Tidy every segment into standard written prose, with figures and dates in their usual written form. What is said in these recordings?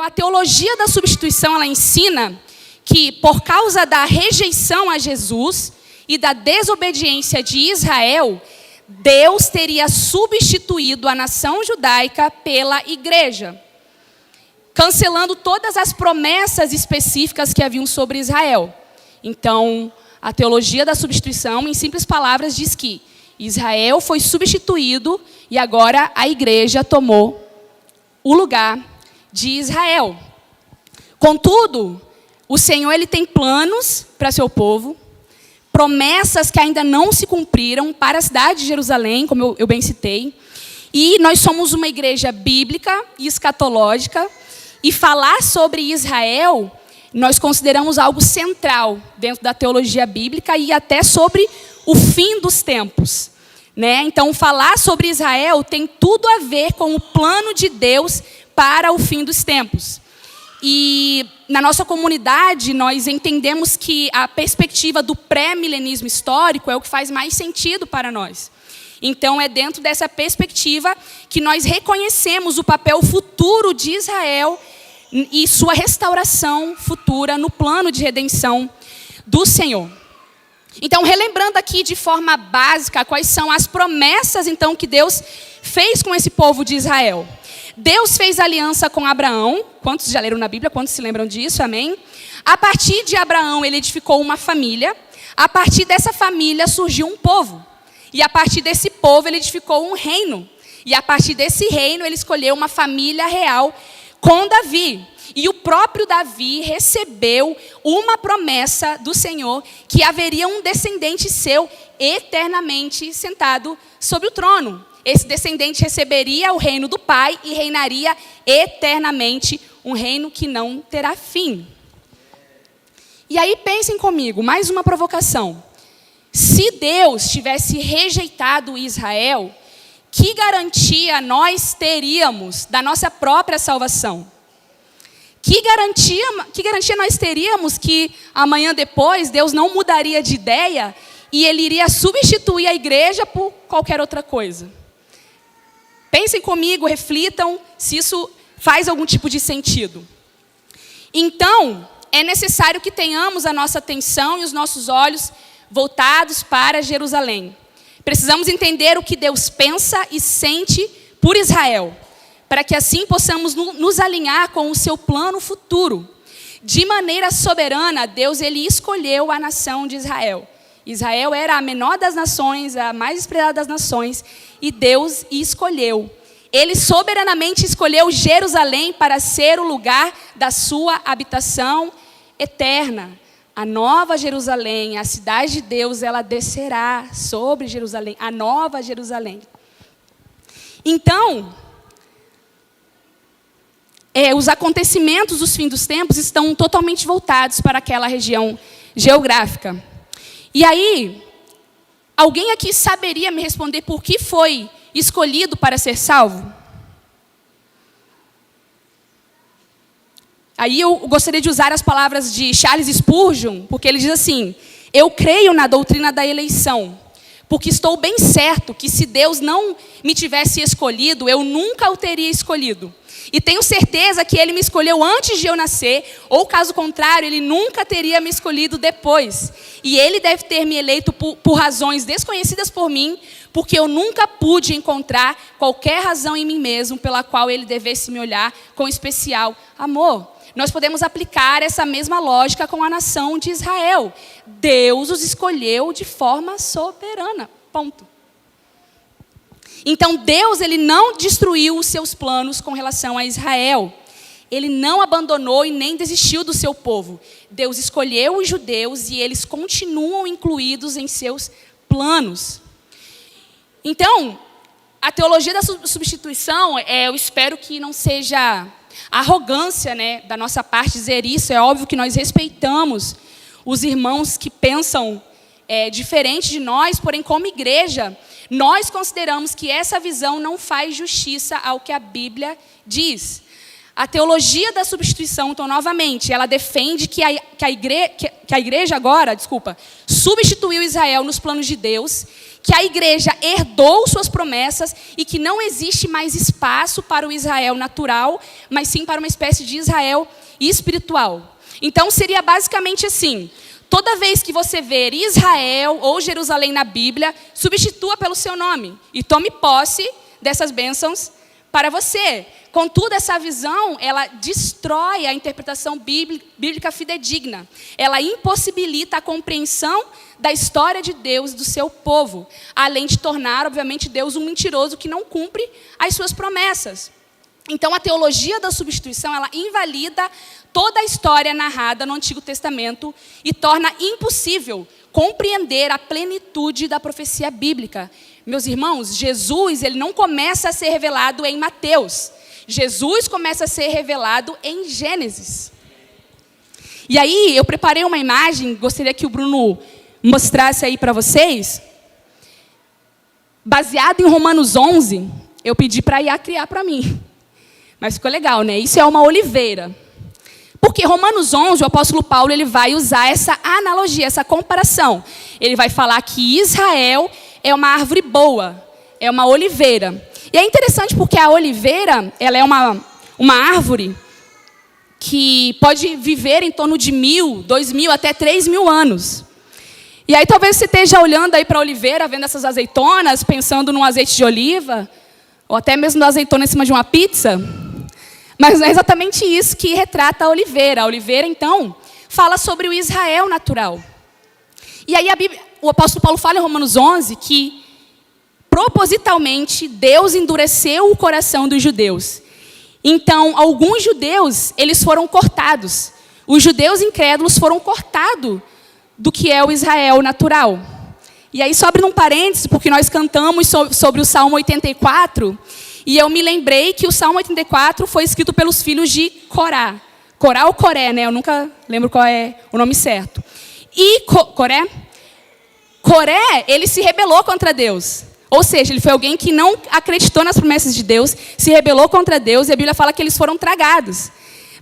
a teologia da substituição, ela ensina que por causa da rejeição a Jesus e da desobediência de Israel, Deus teria substituído a nação judaica pela igreja, cancelando todas as promessas específicas que haviam sobre Israel. Então, a teologia da substituição, em simples palavras, diz que Israel foi substituído e agora a igreja tomou o lugar de Israel. Contudo, o Senhor ele tem planos para seu povo, promessas que ainda não se cumpriram para a cidade de Jerusalém, como eu bem citei. E nós somos uma igreja bíblica e escatológica, e falar sobre Israel, nós consideramos algo central dentro da teologia bíblica e até sobre o fim dos tempos, né? Então, falar sobre Israel tem tudo a ver com o plano de Deus para o fim dos tempos. E na nossa comunidade, nós entendemos que a perspectiva do pré-milenismo histórico é o que faz mais sentido para nós. Então, é dentro dessa perspectiva que nós reconhecemos o papel futuro de Israel e sua restauração futura no plano de redenção do Senhor. Então, relembrando aqui de forma básica quais são as promessas, então, que Deus fez com esse povo de Israel. Deus fez aliança com Abraão. Quantos já leram na Bíblia? Quantos se lembram disso? Amém? A partir de Abraão, ele edificou uma família. A partir dessa família surgiu um povo. E a partir desse povo, ele edificou um reino. E a partir desse reino, ele escolheu uma família real com Davi. E o próprio Davi recebeu uma promessa do Senhor que haveria um descendente seu eternamente sentado sobre o trono. Esse descendente receberia o reino do Pai e reinaria eternamente, um reino que não terá fim. E aí pensem comigo, mais uma provocação. Se Deus tivesse rejeitado Israel, que garantia nós teríamos da nossa própria salvação? Que garantia nós teríamos que amanhã depois Deus não mudaria de ideia e Ele iria substituir a igreja por qualquer outra coisa? Pensem comigo, reflitam se isso faz algum tipo de sentido. Então, é necessário que tenhamos a nossa atenção e os nossos olhos voltados para Jerusalém. Precisamos entender o que Deus pensa e sente por Israel, para que assim possamos nos alinhar com o seu plano futuro. De maneira soberana, Deus ele escolheu a nação de Israel. Israel era a menor das nações, a mais desprezada das nações, e Deus escolheu. Ele soberanamente escolheu Jerusalém para ser o lugar da sua habitação eterna. A nova Jerusalém, a cidade de Deus, ela descerá sobre Jerusalém, a nova Jerusalém. Então, os acontecimentos dos fins dos tempos estão totalmente voltados para aquela região geográfica. E aí, alguém aqui saberia me responder por que foi escolhido para ser salvo? Aí eu gostaria de usar as palavras de Charles Spurgeon, porque ele diz assim: eu creio na doutrina da eleição, porque estou bem certo que se Deus não me tivesse escolhido, eu nunca o teria escolhido. E tenho certeza que Ele me escolheu antes de eu nascer, ou caso contrário, Ele nunca teria me escolhido depois. E Ele deve ter me eleito por razões desconhecidas por mim, porque eu nunca pude encontrar qualquer razão em mim mesmo pela qual Ele devesse me olhar com especial amor. Nós podemos aplicar essa mesma lógica com a nação de Israel. Deus os escolheu de forma soberana. Ponto. Então Deus ele não destruiu os seus planos com relação a Israel. Ele não abandonou e nem desistiu do seu povo. Deus escolheu os judeus e eles continuam incluídos em seus planos. Então, a teologia da substituição, eu espero que não seja arrogância, né, da nossa parte dizer isso. É óbvio que nós respeitamos os irmãos que pensam diferente de nós, porém, como igreja, nós consideramos que essa visão não faz justiça ao que a Bíblia diz. A teologia da substituição, então, novamente, ela defende que a igreja agora, substituiu Israel nos planos de Deus, que a igreja herdou suas promessas e que não existe mais espaço para o Israel natural, mas sim para uma espécie de Israel espiritual. Então seria basicamente assim: toda vez que você ver Israel ou Jerusalém na Bíblia, substitua pelo seu nome e tome posse dessas bênçãos para você. Contudo, essa visão, ela destrói a interpretação bíblica fidedigna. Ela impossibilita a compreensão da história de Deus e do seu povo, além de tornar, obviamente, Deus um mentiroso que não cumpre as suas promessas. Então, a teologia da substituição, ela invalida toda a história narrada no Antigo Testamento e torna impossível compreender a plenitude da profecia bíblica. Meus irmãos, Jesus, ele não começa a ser revelado em Mateus. Jesus começa a ser revelado em Gênesis. E aí, eu preparei uma imagem, gostaria que o Bruno mostrasse aí para vocês. Baseado em Romanos 11, eu pedi para a Iá criar para mim. Mas ficou legal, né? Isso é uma oliveira. Porque Romanos 11, o apóstolo Paulo, ele vai usar essa analogia, essa comparação. Ele vai falar que Israel é uma árvore boa, é uma oliveira. E é interessante porque a oliveira, ela é uma árvore que pode viver em torno de 1.000, 2.000, até 3.000 anos. E aí talvez você esteja olhando aí para a oliveira, vendo essas azeitonas, pensando num azeite de oliva, ou até mesmo da azeitona em cima de uma pizza. Mas não é exatamente isso que retrata a oliveira. A oliveira, então, fala sobre o Israel natural. E aí o apóstolo Paulo fala em Romanos 11 que, propositalmente, Deus endureceu o coração dos judeus. Então, alguns judeus, eles foram cortados. Os judeus incrédulos foram cortados do que é o Israel natural. E aí, só abrindo um parênteses, porque nós cantamos sobre o Salmo 84, e eu me lembrei que o Salmo 84 foi escrito pelos filhos de Corá. Corá ou Coré, né? Eu nunca lembro qual é o nome certo. E Coré, ele se rebelou contra Deus. Ou seja, ele foi alguém que não acreditou nas promessas de Deus, se rebelou contra Deus, e a Bíblia fala que eles foram tragados.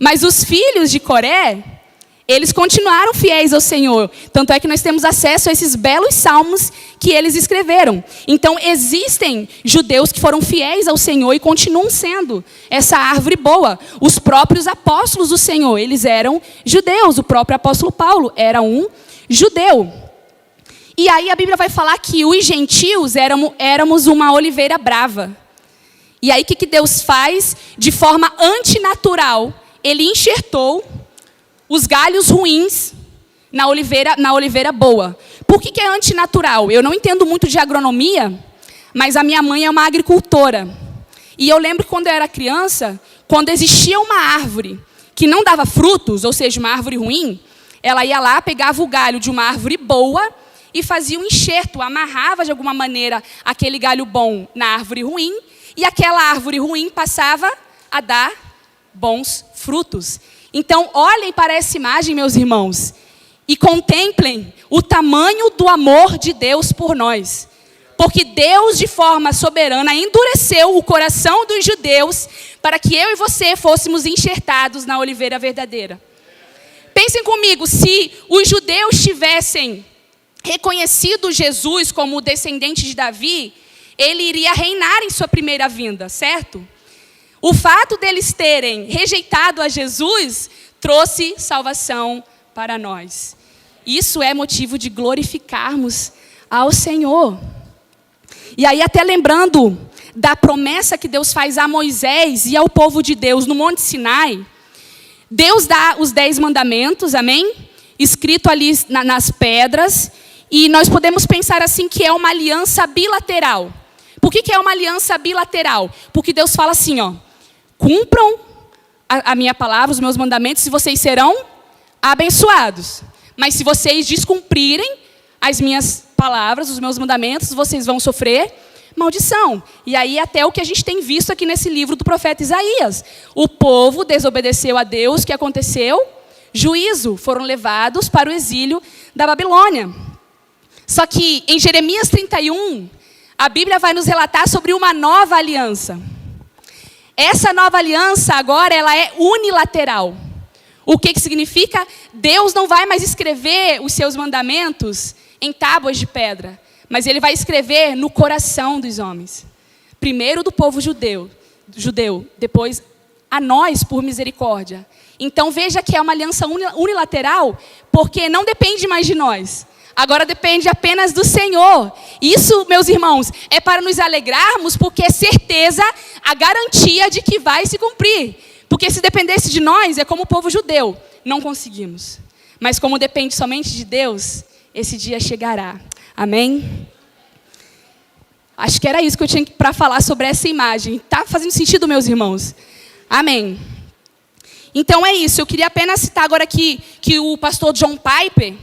Mas os filhos de Coré, eles continuaram fiéis ao Senhor. Tanto é que nós temos acesso a esses belos salmos que eles escreveram. Então, existem judeus que foram fiéis ao Senhor e continuam sendo essa árvore boa. Os próprios apóstolos do Senhor, eles eram judeus. O próprio apóstolo Paulo era um judeu. E aí a Bíblia vai falar que os gentios éramos uma oliveira brava. E aí o que Deus faz? De forma antinatural, ele enxertou os galhos ruins na oliveira boa. Por que é antinatural? Eu não entendo muito de agronomia, mas a minha mãe é uma agricultora. E eu lembro que quando eu era criança, quando existia uma árvore que não dava frutos, ou seja, uma árvore ruim, ela ia lá, pegava o galho de uma árvore boa e fazia um enxerto, amarrava de alguma maneira aquele galho bom na árvore ruim, e aquela árvore ruim passava a dar bons frutos. Então, olhem para essa imagem, meus irmãos, e contemplem o tamanho do amor de Deus por nós. Porque Deus, de forma soberana, endureceu o coração dos judeus para que eu e você fôssemos enxertados na oliveira verdadeira. Pensem comigo, se os judeus tivessem reconhecido Jesus como o descendente de Davi, ele iria reinar em sua primeira vinda, certo? O fato deles terem rejeitado a Jesus trouxe salvação para nós. Isso é motivo de glorificarmos ao Senhor. E aí, até lembrando da promessa que Deus faz a Moisés e ao povo de Deus no Monte Sinai, Deus dá os 10 mandamentos, amém? Escrito ali nas pedras. E nós podemos pensar assim que é uma aliança bilateral. Por que é uma aliança bilateral? Porque Deus fala assim, ó: cumpram a minha palavra, os meus mandamentos, e vocês serão abençoados. Mas se vocês descumprirem as minhas palavras, os meus mandamentos, vocês vão sofrer maldição. E aí até o que a gente tem visto aqui nesse livro do profeta Isaías. O povo desobedeceu a Deus, o que aconteceu? Juízo, foram levados para o exílio da Babilônia. Só que em Jeremias 31, a Bíblia vai nos relatar sobre uma nova aliança. Essa nova aliança agora ela é unilateral. O que significa? Deus não vai mais escrever os seus mandamentos em tábuas de pedra, mas ele vai escrever no coração dos homens. Primeiro do povo judeu, depois a nós por misericórdia. Então veja que é uma aliança unilateral, porque não depende mais de nós. Agora depende apenas do Senhor. Isso, meus irmãos, é para nos alegrarmos, porque é certeza, a garantia de que vai se cumprir. Porque se dependesse de nós, é como o povo judeu, não conseguimos. Mas como depende somente de Deus, esse dia chegará. Amém? Acho que era isso que eu tinha para falar sobre essa imagem. Está fazendo sentido, meus irmãos? Amém. Então é isso. Eu queria apenas citar agora aqui que o pastor John Piper,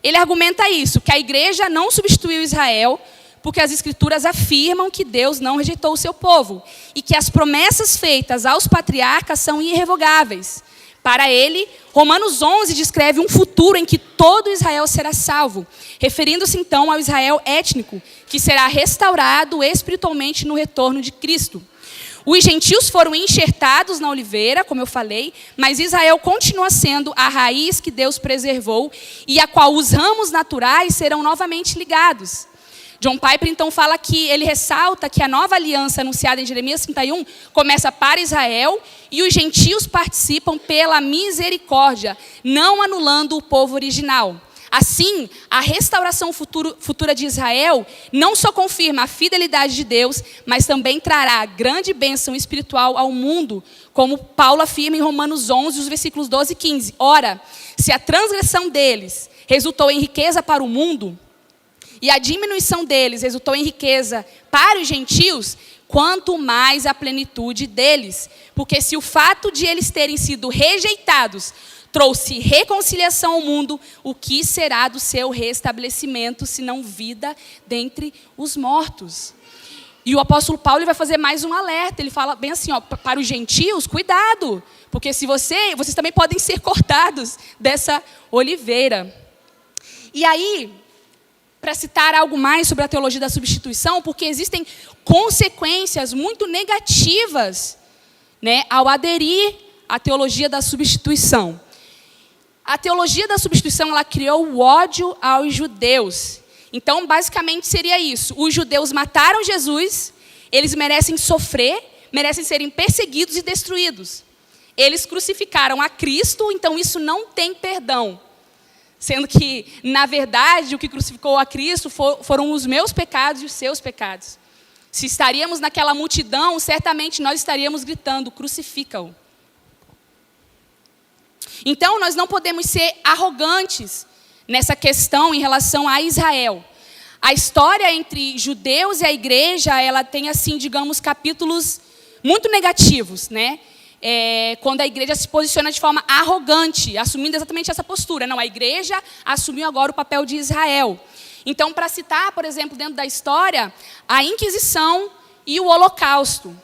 ele argumenta isso, que a igreja não substituiu Israel, porque as escrituras afirmam que Deus não rejeitou o seu povo, e que as promessas feitas aos patriarcas são irrevogáveis. Para ele, Romanos 11 descreve um futuro em que todo Israel será salvo, referindo-se então ao Israel étnico, que será restaurado espiritualmente no retorno de Cristo. Os gentios foram enxertados na oliveira, como eu falei, mas Israel continua sendo a raiz que Deus preservou e a qual os ramos naturais serão novamente ligados. John Piper então fala que ele ressalta que a nova aliança anunciada em Jeremias 31 começa para Israel e os gentios participam pela misericórdia, não anulando o povo original. Assim, a restauração futura de Israel não só confirma a fidelidade de Deus, mas também trará grande bênção espiritual ao mundo, como Paulo afirma em Romanos 11, os versículos 12 e 15. Ora, se a transgressão deles resultou em riqueza para o mundo, e a diminuição deles resultou em riqueza para os gentios, quanto mais a plenitude deles. Porque se o fato de eles terem sido rejeitados trouxe reconciliação ao mundo, o que será do seu restabelecimento, senão vida dentre os mortos? E o apóstolo Paulo vai fazer mais um alerta. Ele fala bem assim, para os gentios, cuidado, porque se vocês também podem ser cortados dessa oliveira. E aí, para citar algo mais sobre a teologia da substituição, porque existem consequências muito negativas, né, ao aderir à teologia da substituição. A teologia da substituição, ela criou o ódio aos judeus. Então, basicamente, seria isso. Os judeus mataram Jesus, eles merecem sofrer, merecem serem perseguidos e destruídos. Eles crucificaram a Cristo, então isso não tem perdão. Sendo que, na verdade, o que crucificou a Cristo foram os meus pecados e os seus pecados. Se estaríamos naquela multidão, certamente nós estaríamos gritando, crucifica-o. Então, nós não podemos ser arrogantes nessa questão em relação a Israel. A história entre judeus e a igreja, ela tem, assim, digamos, capítulos muito negativos, né? Quando a igreja se posiciona de forma arrogante, assumindo exatamente essa postura. Não, a igreja assumiu agora o papel de Israel. Então, para citar, por exemplo, dentro da história, a Inquisição e o Holocausto.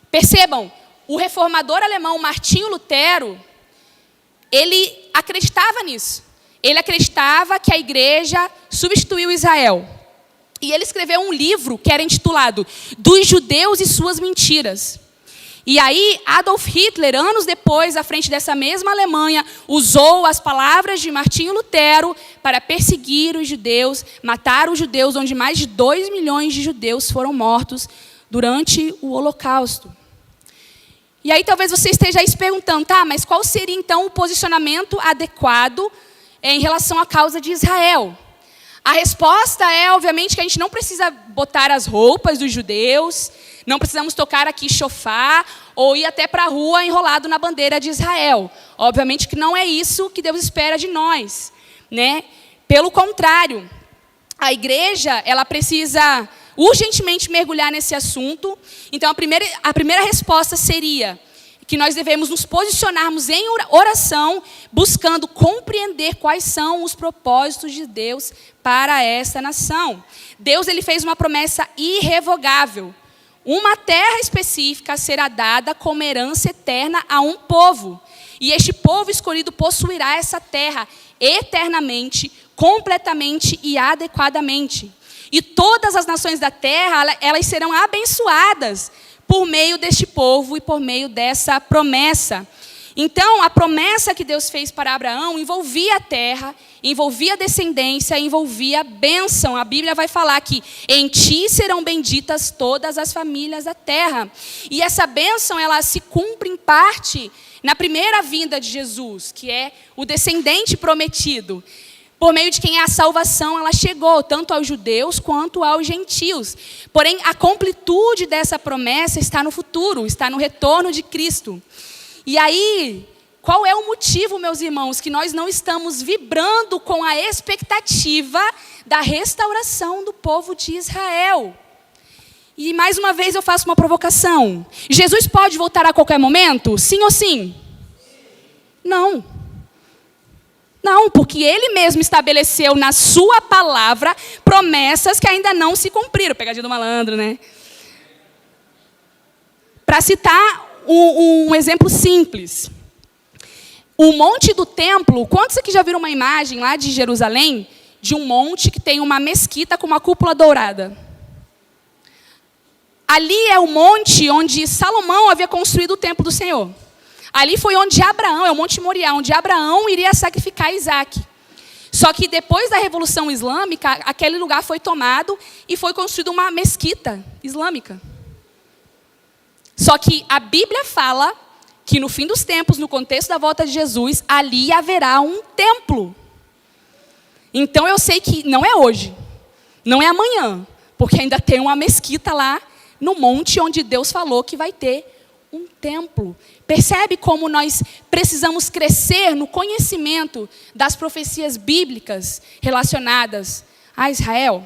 Percebam, o reformador alemão Martinho Lutero, ele acreditava nisso. Ele acreditava que a igreja substituiu Israel. E ele escreveu um livro que era intitulado Dos Judeus e Suas Mentiras. E aí, Adolf Hitler, anos depois, à frente dessa mesma Alemanha, usou as palavras de Martinho Lutero para perseguir os judeus, matar os judeus, onde mais de 2 milhões de judeus foram mortos durante o Holocausto. E aí talvez você esteja aí se perguntando, tá, mas qual seria então o posicionamento adequado em relação à causa de Israel? A resposta é, obviamente, que a gente não precisa botar as roupas dos judeus, não precisamos tocar aqui chofar ou ir até para a rua enrolado na bandeira de Israel. Obviamente que não é isso que Deus espera de nós, né? Pelo contrário, a igreja, ela precisa urgentemente mergulhar nesse assunto. Então, a primeira resposta seria que nós devemos nos posicionarmos em oração, buscando compreender quais são os propósitos de Deus para esta nação. Deus, ele fez uma promessa irrevogável. Uma terra específica será dada como herança eterna a um povo. E este povo escolhido possuirá essa terra eternamente, completamente e adequadamente. E todas as nações da terra, elas serão abençoadas por meio deste povo e por meio dessa promessa. Então, a promessa que Deus fez para Abraão envolvia a terra, envolvia a descendência, envolvia a bênção. A Bíblia vai falar que em ti serão benditas todas as famílias da terra. E essa bênção, ela se cumpre em parte na primeira vinda de Jesus, que é o descendente prometido. Por meio de quem é a salvação, ela chegou tanto aos judeus quanto aos gentios. Porém, a completude dessa promessa está no futuro, está no retorno de Cristo. E aí, qual é o motivo, meus irmãos, que nós não estamos vibrando com a expectativa da restauração do povo de Israel? E mais uma vez eu faço uma provocação. Jesus pode voltar a qualquer momento? Sim ou sim? Não. Não, porque ele mesmo estabeleceu na sua palavra promessas que ainda não se cumpriram. Pegadinha do malandro, né? Para citar um exemplo simples. O monte do templo, quantos aqui já viram uma imagem lá de Jerusalém, de um monte que tem uma mesquita com uma cúpula dourada? Ali é o monte onde Salomão havia construído o templo do Senhor. Ali foi onde Abraão, é o Monte Moriá, onde Abraão iria sacrificar Isaac. Só que depois da Revolução Islâmica, aquele lugar foi tomado e foi construída uma mesquita islâmica. Só que a Bíblia fala que no fim dos tempos, no contexto da volta de Jesus, ali haverá um templo. Então eu sei que não é hoje, não é amanhã, porque ainda tem uma mesquita lá no monte onde Deus falou que vai ter um templo. Percebe como nós precisamos crescer no conhecimento das profecias bíblicas relacionadas a Israel?